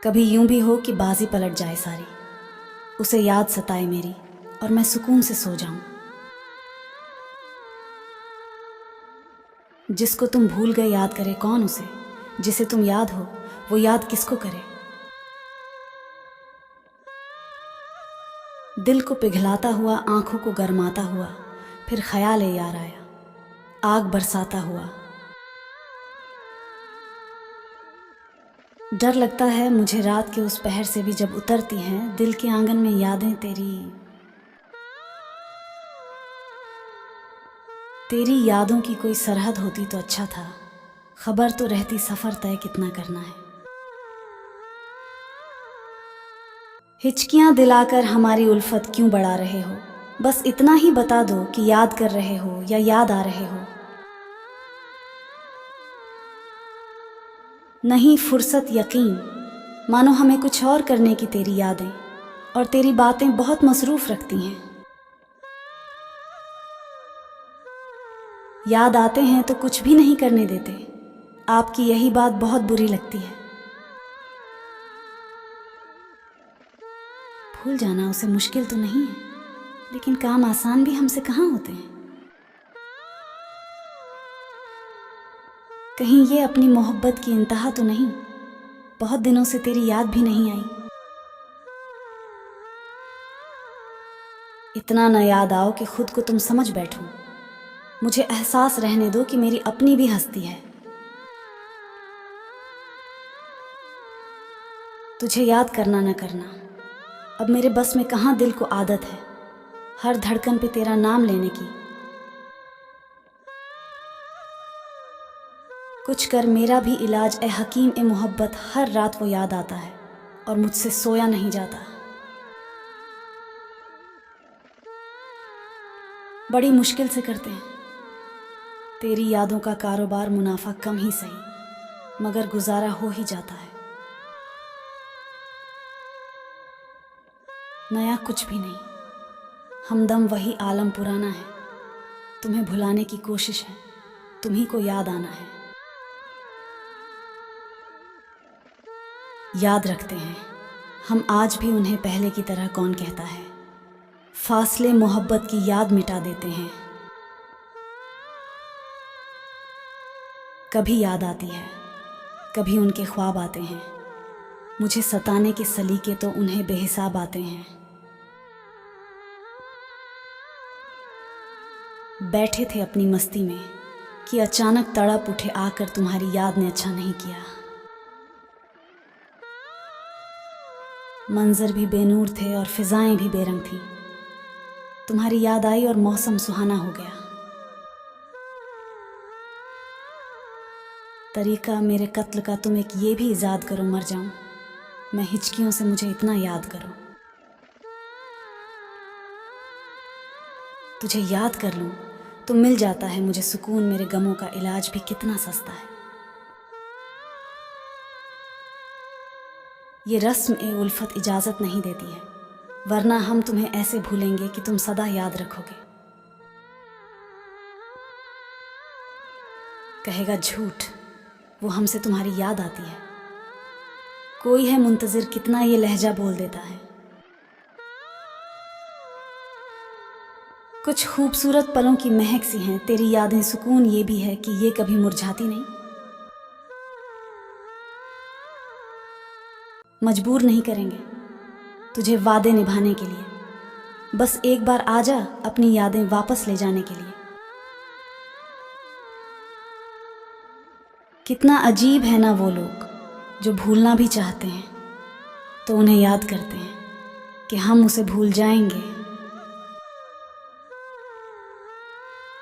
कभी यूं भी हो कि बाजी पलट जाए सारी, उसे याद सताए मेरी और मैं सुकून से सो जाऊं। जिसको तुम भूल गए याद करे कौन उसे, जिसे तुम याद हो वो याद किसको करे। दिल को पिघलाता हुआ, आंखों को गरमाता हुआ, फिर ख्याल ए यार आया, आग बरसाता हुआ। डर लगता है मुझे रात के उस पहर से भी जब उतरती हैं दिल के आंगन में यादें तेरी यादों की कोई सरहद होती तो अच्छा था, खबर तो रहती सफ़र तय कितना करना है। हिचकियां दिलाकर हमारी उल्फत क्यों बढ़ा रहे हो, बस इतना ही बता दो कि याद कर रहे हो या याद आ रहे हो। नहीं फुर्सत यकीन, मानो हमें कुछ और करने की तेरी यादें और तेरी बातें बहुत मसरूफ़ रखती हैं। याद आते हैं तो कुछ भी नहीं करने देते, आपकी यही बात बहुत बुरी लगती है। भूल जाना उसे मुश्किल तो नहीं है, लेकिन काम आसान भी हमसे कहाँ होते हैं। कहीं ये अपनी मोहब्बत की इंतहा तो नहीं, बहुत दिनों से तेरी याद भी नहीं आई। इतना न याद आओ कि खुद को तुम समझ बैठो, मुझे एहसास रहने दो कि मेरी अपनी भी हस्ती है। तुझे याद करना न करना अब मेरे बस में कहाँ, दिल को आदत है हर धड़कन पे तेरा नाम लेने की। कुछ कर मेरा भी इलाज ए हकीम ए मोहब्बत, हर रात वो याद आता है और मुझसे सोया नहीं जाता। बड़ी मुश्किल से करते हैं तेरी यादों का कारोबार, मुनाफा कम ही सही मगर गुजारा हो ही जाता है। नया कुछ भी नहीं, हमदम वही आलम पुराना है। तुम्हें भुलाने की कोशिश है, तुम्ही को याद आना है। याद रखते हैं हम आज भी उन्हें पहले की तरह, कौन कहता है फासले मोहब्बत की याद मिटा देते हैं। कभी याद आती है, कभी उनके ख्वाब आते हैं, मुझे सताने के सलीके तो उन्हें बेहिसाब आते हैं। बैठे थे अपनी मस्ती में कि अचानक तड़प उठे आकर, तुम्हारी याद ने अच्छा नहीं किया। मंजर भी बेनूर थे और फिजाएं भी बेरंग थी, तुम्हारी याद आई और मौसम सुहाना हो गया। तरीका मेरे कत्ल का तुम एक ये भी इजाद करो, मर जाऊं मैं हिचकियों से, मुझे इतना याद करो। तुझे याद कर लूं तो मिल जाता है मुझे सुकून, मेरे गमों का इलाज भी कितना सस्ता है। ये रस्म ए उल्फत इजाज़त नहीं देती है, वरना हम तुम्हें ऐसे भूलेंगे कि तुम सदा याद रखोगे। कहेगा झूठ वो हमसे तुम्हारी याद आती है, कोई है मुंतज़िर कितना ये लहजा बोल देता है। कुछ खूबसूरत पलों की महक सी हैं तेरी यादें, सुकून ये भी है कि ये कभी मुरझाती नहीं। मजबूर नहीं करेंगे तुझे वादे निभाने के लिए, बस एक बार आजा अपनी यादें वापस ले जाने के लिए। कितना अजीब है ना वो लोग जो भूलना भी चाहते हैं तो उन्हें याद करते हैं कि हम उसे भूल जाएंगे